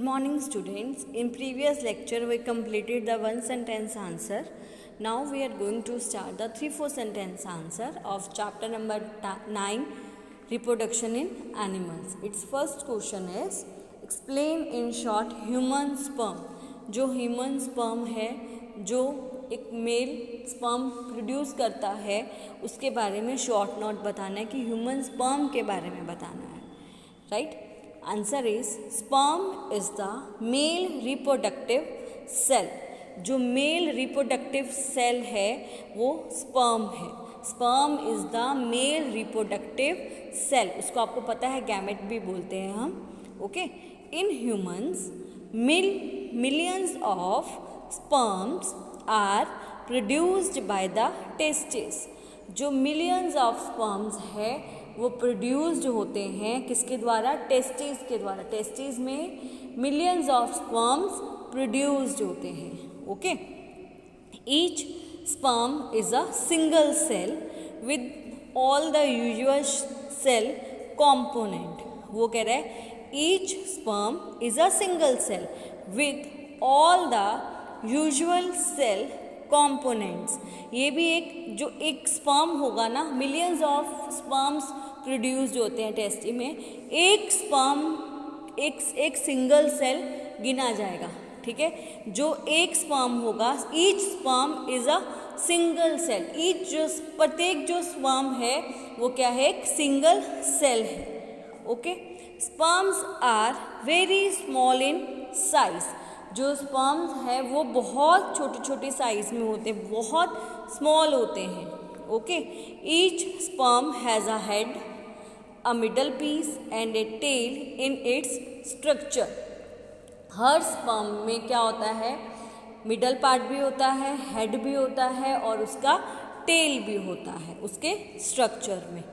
morning, students. In previous lecture, we completed the one sentence answer. Now we are going to start the 3-4 sentence answer of chapter number 9, reproduction in animals. Its first question is, explain in short human sperm. जो human sperm है, जो एक mail sperm produce करता है, उसके बारे में short note बताना है कि ह्यूमन स्पर्म के बारे में बताना है. Right? Answer is sperm is the male reproductive cell. जो मेल रिप्रोडक्टिव सेल है वो स्पर्म है. Sperm is the male reproductive cell. उसको आपको पता है गैमेट भी बोलते हैं हम. Okay. In humans millions of sperms are produced by the testes. जो millions of sperms है वो प्रोड्यूस्ड होते हैं किसके द्वारा? टेस्टिस के द्वारा. टेस्टिस में millions of sperms प्रोड्यूस्ड होते हैं. Okay. Each sperm is a single cell with all the usual cell component. वो कह रहा है each sperm is a single cell with all the usual cell components. ये भी एक एक स्पर्म होगा ना, मिलियंस ऑफ स्पर्म्स प्रोड्यूस्ड होते हैं टेस्टी में. एक स्पर्म एक सिंगल सेल गिना जाएगा. ठीक है. जो एक स्पर्म होगा, each sperm is a single cell. प्रत्येक जो स्पर्म है वो क्या है? एक सिंगल सेल है. Okay. Sperms are very small in size. जो स्पर्म्स है वो बहुत छोटी छोटी साइज में होते हैं, बहुत स्मॉल होते हैं. Okay. Each sperm has a head, a middle piece and a tail in its structure. हर स्पर्म में क्या होता है? मिडल पार्ट भी होता है, हेड भी होता है और उसका टेल भी होता है उसके स्ट्रक्चर में.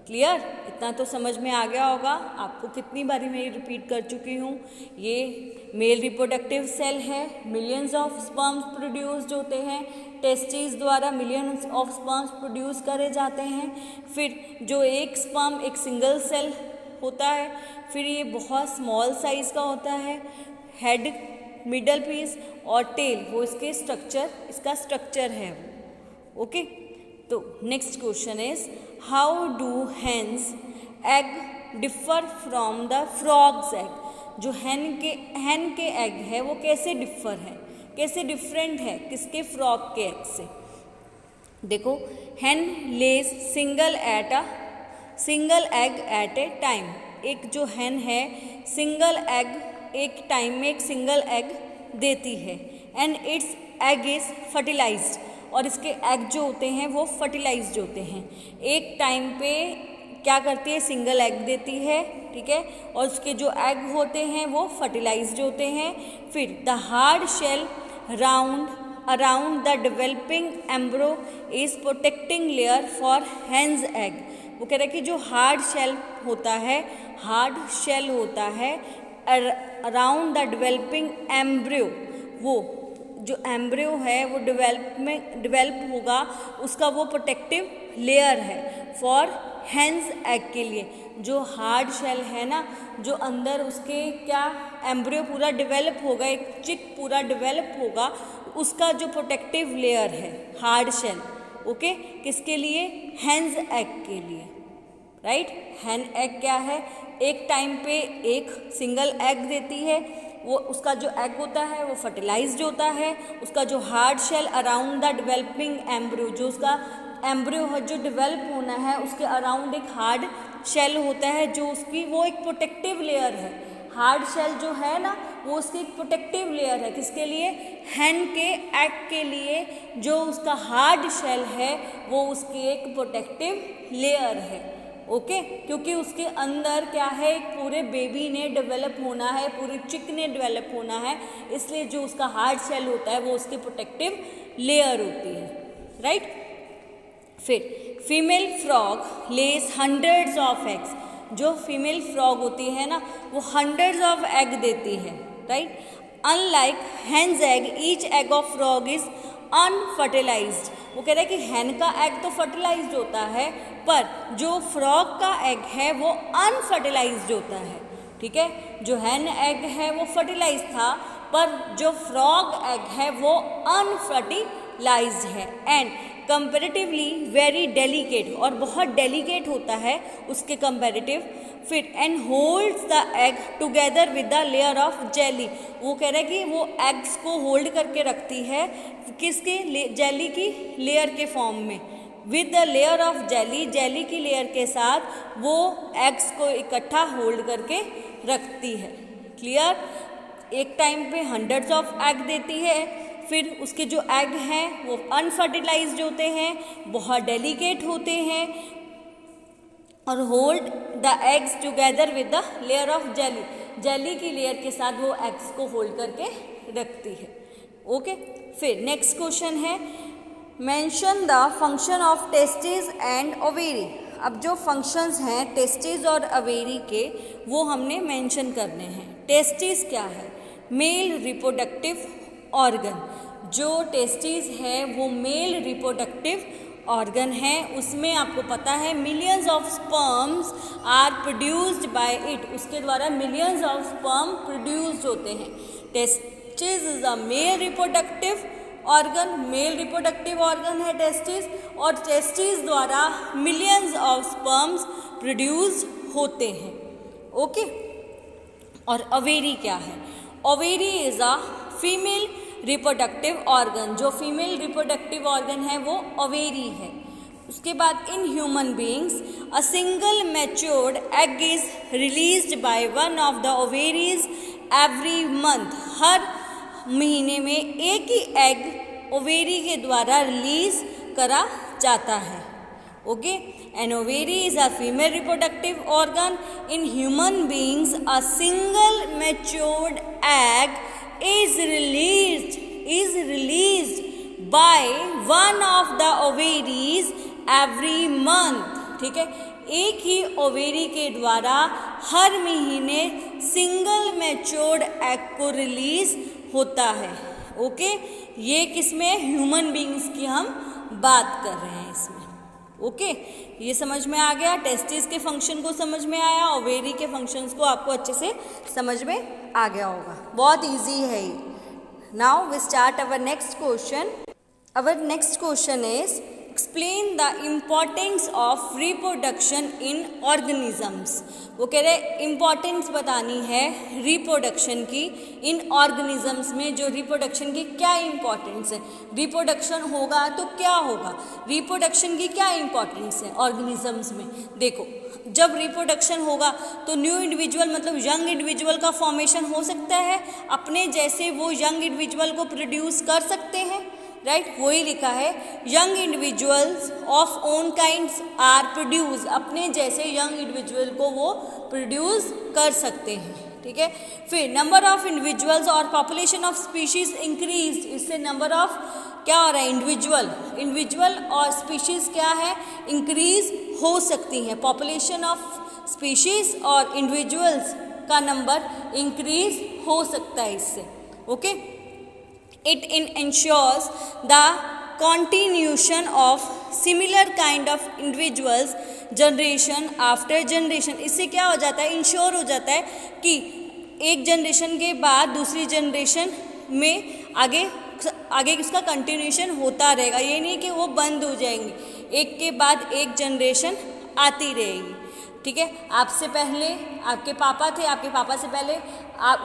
क्लियर? इतना तो समझ में आ गया होगा. आपको कितनी बारी मैं रिपीट कर चुकी हूँ. ये मेल रिप्रोडक्टिव सेल है. मिलियंस ऑफ स्पर्म्स प्रोड्यूस्ड होते हैं टेस्टिस द्वारा. मिलियंस ऑफ स्पर्म्स प्रोड्यूस करे जाते हैं. फिर जो एक स्पर्म एक सिंगल सेल होता है. फिर ये बहुत स्मॉल साइज़ का होता है. हेड, मिडल पीस और टेल वो इसका स्ट्रक्चर है. ओके. तो next question is, how do hens egg differ from the frogs egg. जो हैन के एग है वो कैसे डिफर है, कैसे डिफरेंट है किसके? फ्रॉग के एग से. देखो, hen lays single egg at a time. एक जो हैन है सिंगल एग एक टाइम में एक सिंगल एग देती है. And its egg is fertilized. और इसके एग जो होते हैं वो फर्टिलाइज्ड होते हैं. एक टाइम पे क्या करती है? सिंगल एग देती है. ठीक है. और उसके जो एग होते हैं वो फर्टिलाइज्ड होते हैं. फिर the hard shell around the developing embryo is protecting layer for hens egg. वो कह रहे हैं कि जो हार्ड शेल होता है अराउंड द डेवलपिंग एम्ब्रियो, वो जो एम्ब्रियो है वो डेवलप होगा, उसका वो प्रोटेक्टिव लेयर है फॉर हेन्स एग के लिए. जो हार्ड शेल है ना, जो अंदर उसके क्या एम्ब्रियो पूरा डेवलप होगा, एक चिक पूरा डेवलप होगा, उसका जो प्रोटेक्टिव लेयर है हार्ड शेल. ओके. किसके लिए? हेन्स एग के लिए. राइट? हेन एग क्या है? एक टाइम पे एक सिंगल एग देती है. वो उसका जो एग होता है वो फर्टिलाइज्ड होता है. उसका जो hard shell around the developing embryo, जो उसका एम्ब्रियो है जो डेवलप होना है उसके अराउंड एक हार्ड शेल होता है, जो उसकी वो एक प्रोटेक्टिव लेयर है. हार्ड शेल जो है ना वो उसकी एक प्रोटेक्टिव लेयर है. किसके लिए? हैन के एग के लिए. जो उसका हार्ड शेल है वो उसकी एक प्रोटेक्टिव लेयर है. ओके. क्योंकि उसके अंदर क्या है? एक पूरे बेबी ने डेवलप होना है, पूरे चिक ने डेवलप होना है, इसलिए जो उसका हार्ड शेल होता है वो उसकी प्रोटेक्टिव लेयर होती है. राइट? फिर female frog lays hundreds of eggs. जो फीमेल फ्रॉग होती है ना वो हंड्रेड्स ऑफ एग देती है. Right? Unlike hens egg, each egg of frog is unfertilized. वो कह रहे हैं कि हैन का एग तो फर्टिलाइज्ड होता है, पर जो फ्रॉग का एग है वो अनफर्टिलाइज्ड होता है. ठीक है। जो हैन एग है वो फर्टिलाइज था, पर जो फ्रॉग एग है वो अनफर्टिलाइज्ड है एंड कंपेरेटिवली वेरी डेलिकेट, और बहुत डेलिकेट होता है उसके कंपेरेटिव। फिर and holds the egg together with the layer of jelly, वो कह रहा है कि वो एग्स को होल्ड करके रखती है किसके, जेली की लेयर के फॉर्म में, with the layer of jelly, jelly की लेयर के साथ वो एग्स को इकट्ठा होल्ड करके रखती है। क्लियर। एक टाइम पे हंड्रेड्स ऑफ एग देती है, फिर उसके जो एग हैं वो अनफर्टिलाइज्ड होते हैं, बहुत डेलिकेट होते हैं, और hold the eggs together with the layer of jelly, jelly की लेयर के साथ वो एग्स को होल्ड करके रखती है। ओके। फिर नेक्स्ट क्वेश्चन है mention the function of testis and ovary. अब जो फंक्शंस हैं टेस्टिस और ओवेरी के वो हमने मेंशन करने हैं। टेस्टिस क्या है, मेल रिप्रोडक्टिव ऑर्गन। जो टेस्टिस है वो मेल रिप्रोडक्टिव ऑर्गन है, उसमें आपको पता है millions of sperms are produced by it, उसके द्वारा मिलियंस ऑफ स्पर्म प्रोड्यूस्ड होते हैं। Testis is a male reproductive organ, male reproductive organ है टेस्टिस, और टेस्टिस द्वारा मिलियंस ऑफ स्पर्म्स प्रोड्यूस होते हैं। ओके। और ओवेरी क्या है, ovary is a female reproductive organ, जो फीमेल रिप्रोडक्टिव ऑर्गन है वो ओवेरी है। उसके बाद in human beings a single matured egg is released by one of the ovaries every month, हर महीने में एक ही एग ओवेरी के द्वारा रिलीज करा जाता है। Okay. An ovary is a female reproductive organ in human beings, a single matured egg is released by one of the ovaries every month। ठीक है, एक ही ओवेरी के द्वारा हर महीने सिंगल मैच्योर्ड एग को रिलीज होता है। ओके। ये किसमें, ह्यूमन बींग्स की हम बात कर रहे हैं इसमें। ओके। ये समझ में आ गया, टेस्टिस के फंक्शन को समझ में आया, ओवेरी के फंक्शंस को आपको अच्छे से समझ में आ गया होगा। बहुत इजी है ये। Now we start our next question. Our next question is explain the importance of reproduction in organisms. वो कह रहे इम्पॉर्टेंस बतानी है रिप्रोडक्शन की इन ऑर्गेनिजम्स में, जो रिप्रोडक्शन की क्या इम्पॉर्टेंस है, रिप्रोडक्शन होगा तो क्या होगा, रिप्रोडक्शन की क्या इम्पॉर्टेंस है ऑर्गेनिजम्स में। देखो, जब रिप्रोडक्शन होगा तो न्यू इंडिविजुअल मतलब यंग इंडिविजुअल का फॉर्मेशन हो सकता है, अपने जैसे वो यंग इंडिविजुअल को प्रोड्यूस कर सकते हैं, राइट। वही लिखा है, young individuals of own kinds are produce, अपने जैसे यंग इंडिविजुअल को वो प्रोड्यूस कर सकते हैं। ठीक है। फिर नंबर ऑफ इंडिविजुअल्स और पॉपुलेशन ऑफ स्पीशीज इंक्रीज, इससे नंबर ऑफ क्या हो रहा है, इंडिविजुअल और स्पीशीज क्या है, इंक्रीज हो सकती हैं। पॉपुलेशन ऑफ स्पीशीज और इंडिविजुअल्स का नंबर इंक्रीज हो सकता है इससे। Okay. It ensures the continuation of similar kind of individuals generation after generation। इससे क्या हो जाता है, इंश्योर हो जाता है कि एक जनरेशन के बाद दूसरी जनरेशन में आगे उसका कंटिन्यूशन होता रहेगा। ये नहीं कि वो बंद हो जाएंगे, एक के बाद एक जनरेशन आती रहेगी। ठीक है। आपसे पहले आपके पापा थे, आपके पापा से पहले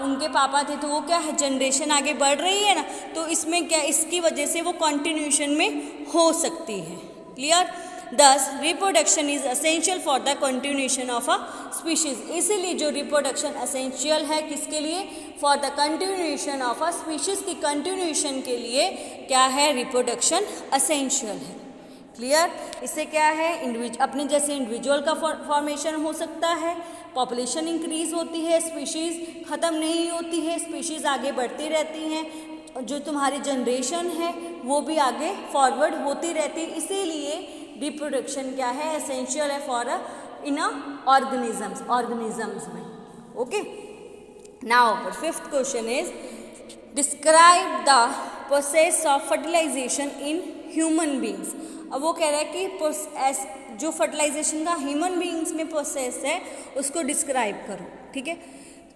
उनके पापा थे, तो वो क्या है, जनरेशन आगे बढ़ रही है ना, तो इसमें क्या, इसकी वजह से वो कंटिन्यूशन में हो सकती है। क्लियर। दस reproduction is essential for the continuation of a species. इसीलिए जो रिप्रोडक्शन असेंशियल है किसके लिए, for the continuation of a species की कंटिन्यूशन के लिए क्या है, रिप्रोडक्शन असेंशियल है। क्लियर। इससे क्या है, अपने जैसे इंडिविजुअल का फॉर्मेशन हो सकता है, पॉपुलेशन इंक्रीज होती है, स्पीशीज़ ख़त्म नहीं होती है, स्पीशीज़ आगे बढ़ती रहती हैं, जो तुम्हारी जनरेशन है वो भी आगे फॉरवर्ड होती रहती है। इसीलिए रिप्रोडक्शन क्या है, एसेंशियल है फॉर इन ऑर्गेनिजम्स में। Okay. Now fifth question is describe the process of fertilization in human beings. अब वो कह रहा है कि जो फर्टिलाइजेशन का ह्यूमन बींग्स में प्रोसेस है उसको डिस्क्राइब करो। ठीक है।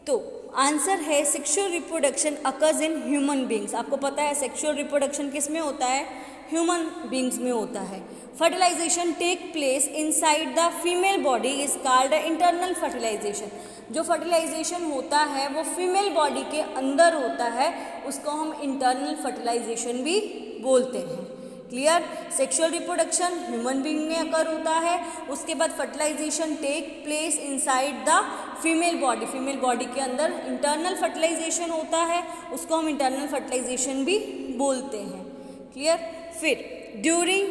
तो आंसर है sexual reproduction occurs in human beings. आपको पता है सेक्सुअल रिप्रोडक्शन किस में होता है, ह्यूमन बींग्स में होता है। Fertilization take place inside the female body is called internal fertilization. जो फर्टिलाइजेशन होता है वो फीमेल बॉडी के अंदर होता है, उसको हम इंटरनल फर्टिलाइजेशन भी बोलते हैं। Clear? Sexual reproduction human being में अकर होता है, उसके बाद fertilization take place inside the female body, female body के अंदर इंटरनल फर्टिलाइजेशन होता है, उसको हम इंटरनल फर्टिलाइजेशन भी बोलते हैं। क्लियर? फिर during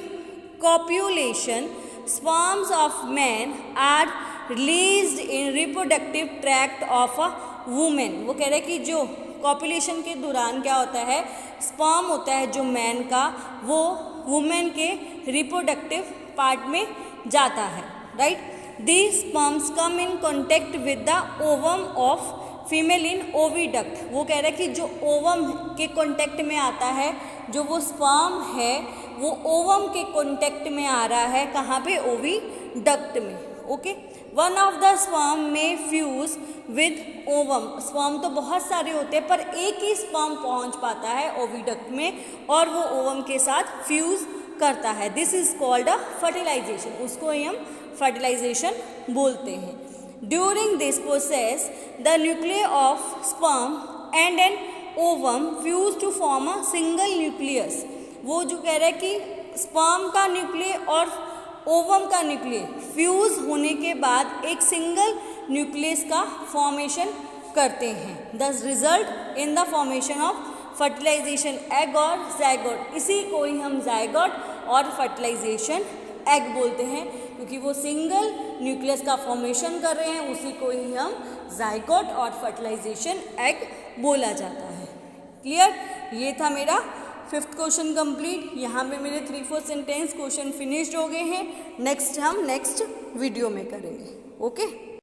copulation sperms of man are released in reproductive tract of a women. वो कह रहे हैं कि जो कॉप्यूलेशन के दौरान क्या होता है, स्पर्म होता है जो मैन का, वो वुमेन के रिप्रोडक्टिव पार्ट में जाता है, right. These sperms come in contact with the ovum of female in oviduct. वो कह रहे हैं कि जो ओवम के कॉन्टेक्ट में आता है, जो वो स्पर्म है वो ओवम के कॉन्टेक्ट में आ रहा है, कहाँ पे, ओविडक्ट में। Okay, one of the sperm में फ्यूज विद ओवम। स्पर्म तो बहुत सारे होते हैं पर एक ही स्पर्म पहुंच पाता है ओविडक्ट में और वो ओवम के साथ फ्यूज करता है। This is called a fertilization, उसको ही हम फर्टिलाइजेशन बोलते हैं। During this process the nucleus of sperm and an ovum fuse to form a single nucleus. वो जो कह रहा है कि स्पर्म का न्यूक्लियस और ओवम का न्यूक्लियस फ्यूज होने के बाद एक सिंगल न्यूक्लियस का फॉर्मेशन करते हैं। This result in the formation of fertilization egg और जाइगोट। इसी को ही हम जाइगोट और फर्टिलाइजेशन एग बोलते हैं, क्योंकि वो सिंगल न्यूक्लियस का फॉर्मेशन कर रहे हैं, उसी को ही हम जाइगोट और फर्टिलाइजेशन एग बोला जाता है। क्लियर? ये था मेरा 5th क्वेश्चन कंप्लीट। यहाँ पे मेरे 3-4 सेंटेंस क्वेश्चन फिनिश्ड हो गए हैं। नेक्स्ट हम नेक्स्ट वीडियो में करेंगे। ओके।